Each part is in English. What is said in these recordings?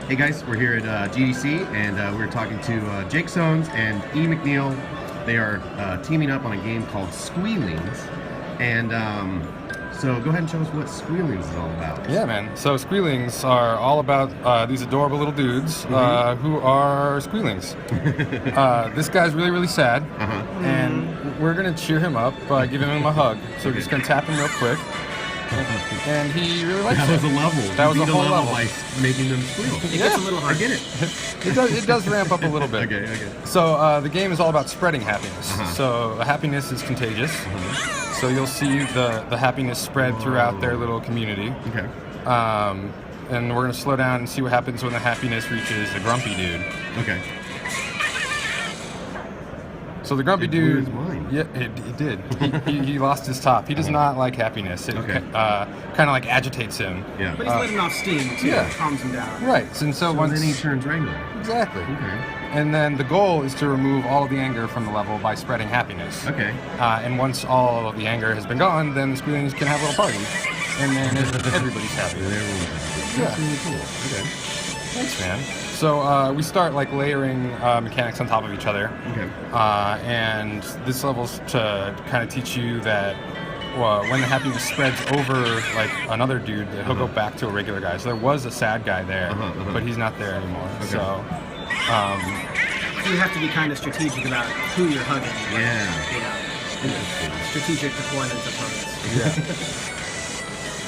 Hey guys, we're here at GDC, and we're talking to Jake Sones and E. McNeil. They are teaming up on a game called Squeelings, and so go ahead and show us what Squeelings is all about. Yeah, man. So Squeelings are all about these adorable little dudes who are Squeelings. This guy's really, really sad, and we're gonna cheer him up by giving him a hug. So we're just gonna tap him real quick. And he really likes it. That was a level. That was a whole level. By making them squeal. It gets a little hard. I get it. It does ramp up a little bit. Okay. So the game is all about spreading happiness. So happiness is contagious. So you'll see the happiness spread throughout their little community. Okay. And we're gonna slow down and see what happens when the happiness reaches the grumpy dude. Okay. So the grumpy It blew dude, his mind. yeah, it did. He lost his top. He does not like happiness. It Okay. kind of like agitates him. Yeah. But he's letting off steam too. Yeah. Calms him down. Right. And so So once then he turns regular. exactly. Okay. And then the goal is to remove all of the anger from the level by spreading happiness. Okay. And once all of the anger has been gone, then the Squeelings can have a little party, and then everybody's happy. That's really cool. Okay. Thanks, man. So we start like layering mechanics on top of each other. Okay. And this level's to kind of teach you that when the happiness spreads over like another dude, that he'll go back to a regular guy. So there was a sad guy there, but he's not there anymore. Okay. So You have to be kind of strategic about who you're hugging. Yeah. You know, strategic deployment of hugs.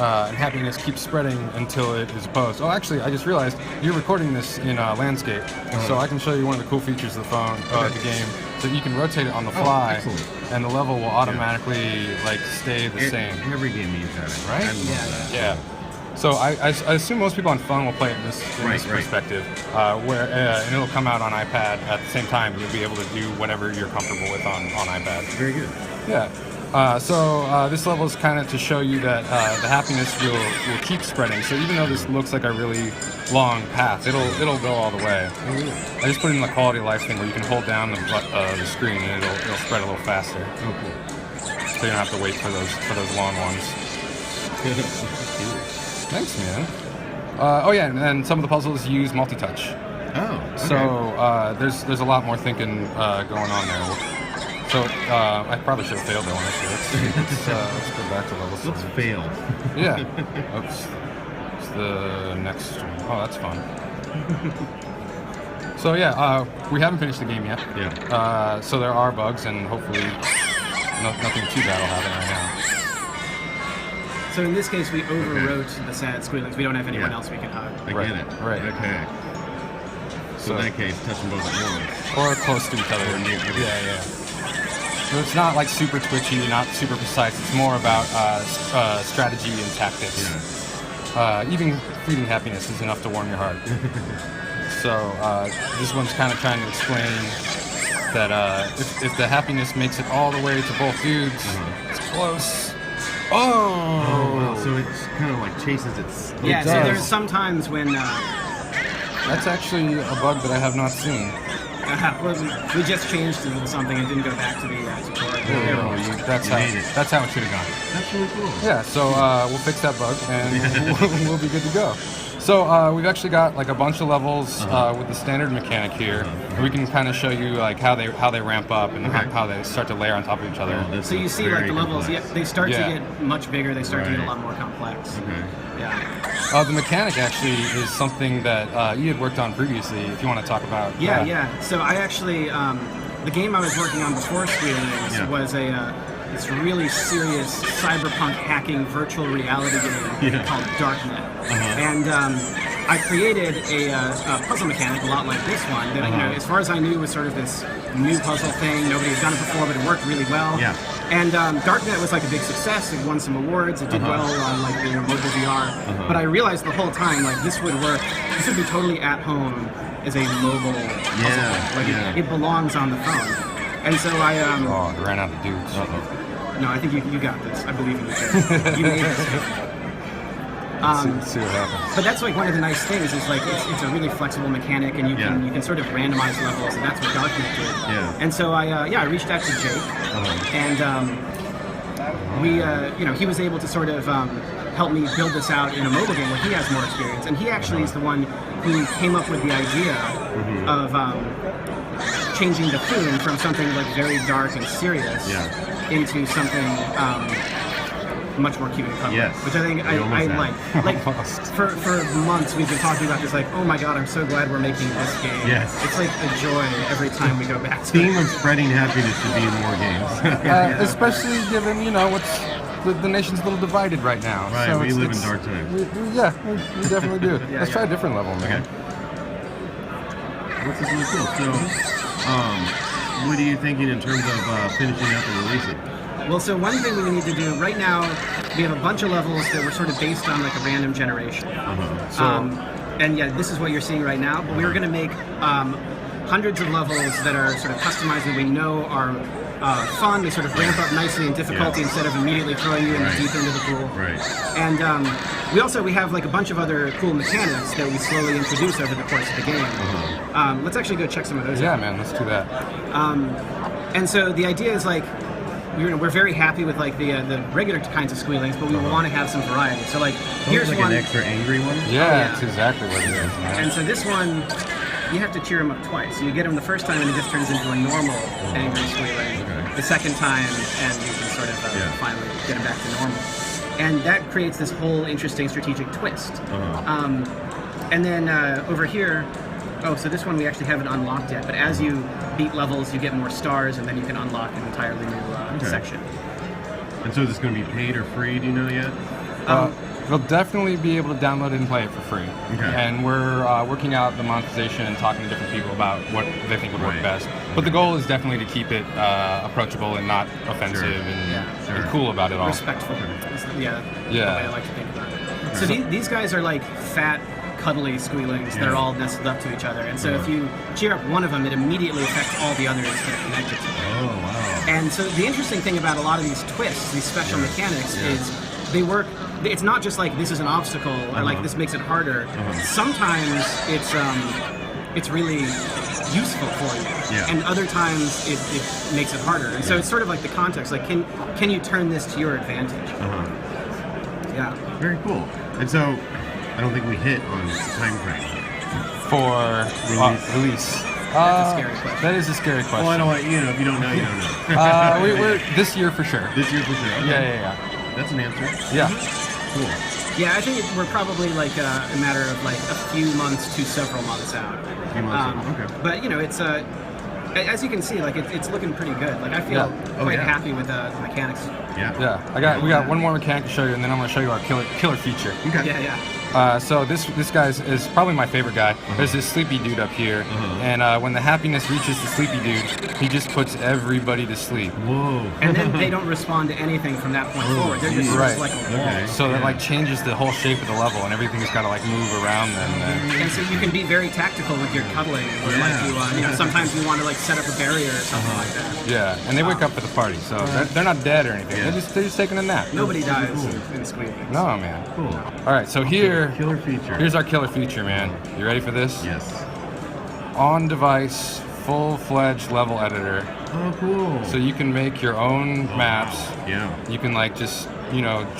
and happiness keeps spreading until it is opposed. Oh, actually, I just realized you're recording this in landscape, so I can show you one of the cool features of the phone, the game. So you can rotate it on the fly, and the level will automatically like stay the same. Every game needs that, Right? I love that. Yeah. So I assume most people on phone will play it in this perspective, where and it'll come out on iPad at the same time. You'll be able to do whatever you're comfortable with on iPad. Very good. Yeah. So this level is kind of to show you that the happiness will keep spreading. So even though this looks like a really long path, it'll go all the way. I just put in the quality of life thing where you can hold down the screen and it'll spread a little faster. Oh, cool. So you don't have to wait for those long ones. Thanks, man. Oh yeah, and then some of the puzzles use multi-touch. Oh, okay. So there's a lot more thinking going on there. So I probably should have failed that one actually. Let's go back to level 7. Let's fail. Yeah. Oops. It's the next one. Oh, that's fun. So yeah, we haven't finished the game yet. Yeah. So there are bugs, and hopefully nothing too bad will happen right now. So in this case, we overwrote the sad Squeelings. We don't have anyone else we can hug. I get it. Right. Okay. So in that case, touch them both at once. Or close to each other. Yeah. So it's not like super twitchy, not super precise. It's more about strategy and tactics. Yeah. Even fleeting happiness is enough to warm your heart. So this one's kind of trying to explain that if the happiness makes it all the way to both dudes, it's close. Oh, wow. So it's kind of like chases its... Yeah, so there's sometimes when... That's actually a bug that I have not seen. We just changed something and didn't go back to the tutorial. That's how it should have gone. That's really cool. Yeah, so we'll fix that bug and we'll be good to go. So we've actually got like a bunch of levels with the standard mechanic here. We can kind of show you like how they ramp up and how they start to layer on top of each other. So you see like the levels, they start to Yeah. get much bigger. They start to get a lot more complex. Okay. Yeah. The mechanic actually is something that you had worked on previously. If you want to talk about. Yeah. So I actually, the game I was working on before Squeelings was this really serious cyberpunk hacking virtual reality game called Darknet. And I created a puzzle mechanic a lot like this one that, you know, as far as I knew, was sort of this new puzzle thing. Nobody had done it before, but it worked really well. Yeah. And Darknet was like a big success. It won some awards. It did well on like mobile VR. But I realized the whole time like this would work. This would be totally at home as a mobile puzzle. Like it belongs on the phone. And so I Oh, I ran out of dudes. no, I think you got this. I believe in you. You made this. Let's see what happens. But that's like one of the nice things is like it's a really flexible mechanic, and you can sort of randomize levels, and that's what Darknet did. Yeah. And so I reached out to Jake, and we he was able to sort of helped me build this out in a mobile game where he has more experience. And he actually is the one who came up with the idea of changing the theme from something like very dark and serious into something much more cute and cuddly, which I think I like. Like for months we've been talking about this. Like, oh my god, I'm so glad we're making this game. Yes, it's like a joy every time we go back to theme of spreading happiness should be in more games. Especially given what's the nation's a little divided right now. Right, so we live in dark times. We definitely do. Let's try a different level, man. Okay. This is really cool. So, what are you thinking in terms of finishing up and releasing? Well, so one thing we need to do right now, we have a bunch of levels that were sort of based on like a random generation. And this is what you're seeing right now. But we were going to make hundreds of levels that are sort of customized that we know are fun. They sort of ramp up nicely in difficulty instead of immediately throwing you in the deep end of the pool. And we have like a bunch of other cool mechanics that we slowly introduce over the course of the game. Let's actually go check some of those out. Yeah, man, let's do that. And so the idea is like, we're very happy with like the regular kinds of Squeelings, but we want to have some variety. So like, here's like one. An extra angry one. Yeah, that's exactly what it is, man. And so this one, you have to cheer him up twice. So you get him the first time, and it just turns into a normal angry Squealing. The second time, and you can sort of finally get him back to normal. And that creates this whole interesting strategic twist. And then over here. Oh, so this one we actually haven't unlocked yet, but as you beat levels, you get more stars, and then you can unlock an entirely new section. And so is this going to be paid or free, do you know yet? You'll definitely be able to download it and play it for free. And we're working out the monetization and talking to different people about what they think would work best. But the goal is definitely to keep it approachable and not offensive and cool about it all. Respectful. The way I like to think about it. So these guys are like fat, cuddly Squeelings that are all nestled up to each other, and so if you cheer up one of them, it immediately affects all the others that are connected to it. Oh, wow. And so the interesting thing about a lot of these twists, these special mechanics, is they work. It's not just like this is an obstacle or like this makes it harder. Sometimes it's really useful for you, and other times it makes it harder. And so it's sort of like the context. Like, can you turn this to your advantage? Yeah. Very cool. And so, I don't think we hit on time frame for release. That's a scary question. That is a scary question. Well, I don't want if you don't know, you don't know. We're this year for sure. This year for sure. Okay. Yeah. That's an answer. Yeah. Cool. Yeah, I think we're probably like a matter of like a few months to several months out. A few months out. Okay. But it's as you can see, like it's looking pretty good. Like I feel quite happy with the mechanics. Yeah. We got one more mechanic to show you, and then I'm going to show you our killer feature. Okay. Yeah. So this guy is probably my favorite guy. There's this sleepy dude up here, and when the happiness reaches the sleepy dude, he just puts everybody to sleep. Whoa! And then they don't respond to anything from that point forward. They're just sort of like a wall. So that like changes the whole shape of the level, and everything's got to like move around them. And so you can be very tactical with your cuddling, or like sometimes you want to like set up a barrier or something like that. Yeah, and they wake up for the party, so they're not dead or anything. They're just taking a nap. Nobody dies in Squeelings. No, man. Cool. All right, so here. Killer feature. Here's our killer feature, man. You ready for this? Yes. On-device, full-fledged level editor. Oh, cool. So you can make your own maps. Yeah. You can like just,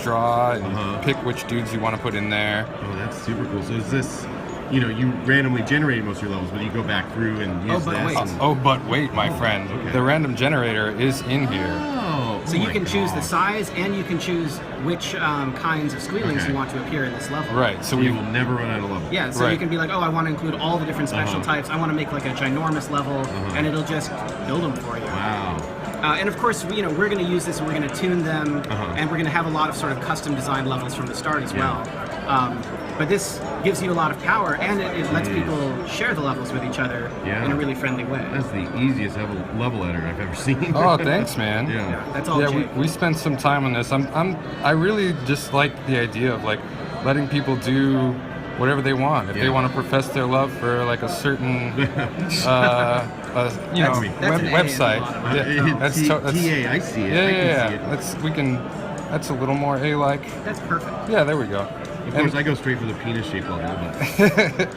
draw and pick which dudes you want to put in there. Oh, that's super cool. So is this, you randomly generate most of your levels, but you go back through and use that? But wait, my friend. Okay. The random generator is in here. Oh, so you can choose the size, and you can choose which kinds of Squeelings you want to appear in this level. Right. So you will never run out of levels. Yeah. So you can be like, I want to include all the different special types. I want to make like a ginormous level, and it'll just build them for you. Wow. And of course, we're going to use this, and we're going to tune them, and we're going to have a lot of sort of custom designed levels from the start as well. But this gives you a lot of power, and it lets people share the levels with each other in a really friendly way. That's the easiest level editor I've ever seen. Oh, thanks, man. Yeah, that's all. Yeah, we spent some time on this. I really just like the idea of like letting people do whatever they want. If they want to profess their love for like a certain website, that's TA. I see it. Yeah. That's a little more A-like. That's perfect. Yeah, there we go. Of course, I go straight for the penis shape level. But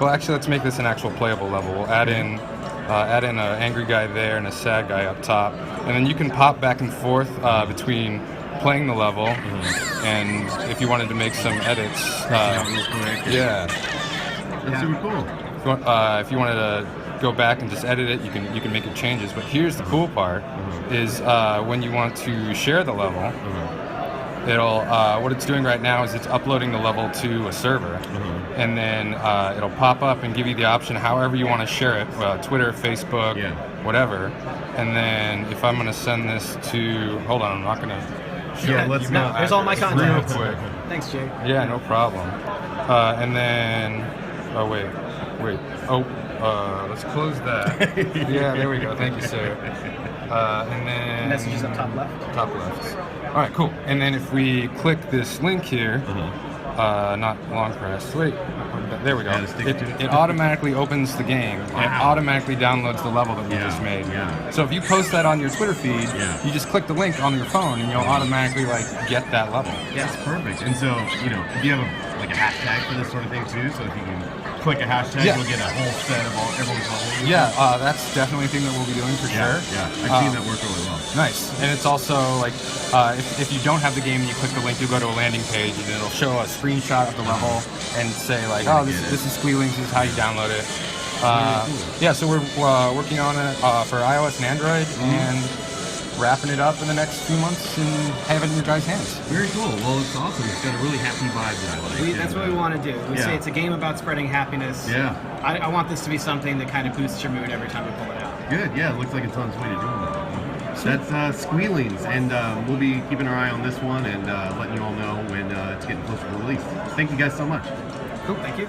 well, actually, let's make this an actual playable level. We'll add in an angry guy there and a sad guy up top, and then you can pop back and forth between playing the level, and if you wanted to make some edits, real quick. yeah. That's super cool. If you wanted to go back and just edit it, you can make your changes. But here's the cool part: is when you want to share the level, it'll what it's doing right now is it's uploading the level to a server, and then it'll pop up and give you the option however you want to share it, Twitter, Facebook, whatever. And then if I'm going to send this to, hold on, I'm not going to show Yeah, let's No, there's all my real contacts. quick. Thanks, Jake. Yeah, no problem. And then, oh wait, let's close that. Yeah, there we go. Thank you, sir. And then Messages up top left. Top left. All right, cool. And then if we click this link here, not long press. Wait, there we go. It automatically opens the game. And it automatically downloads the level that we just made. So if you post that on your Twitter feed, you just click the link on your phone, and you'll automatically get that level. Yeah, it's perfect. And so, if you have a hashtag for this sort of thing too, so if you can click a hashtag, you'll get a whole set of everyone's levels. Yeah, that's definitely a thing that we'll be doing for sure. Yeah, I've seen that work really well. Nice. And it's also if you don't have the game and you click the link, you'll go to a landing page and it'll show a screenshot of the level and say this is Squeelings, this is how you download it. Yeah, so we're working on it for iOS and Android and wrapping it up in the next few months and have it in your guys' hands. Very cool. Well, it's awesome. It's got a really happy vibe that I like. That's what we want to do. We say it's a game about spreading happiness. Yeah. I want this to be something that kind of boosts your mood every time we pull it out. Good. Yeah, it looks like it's on its way to doing that. That's Squeelings, and we'll be keeping our eye on this one and letting you all know when it's getting closer to release. Thank you guys so much. Cool. Thank you.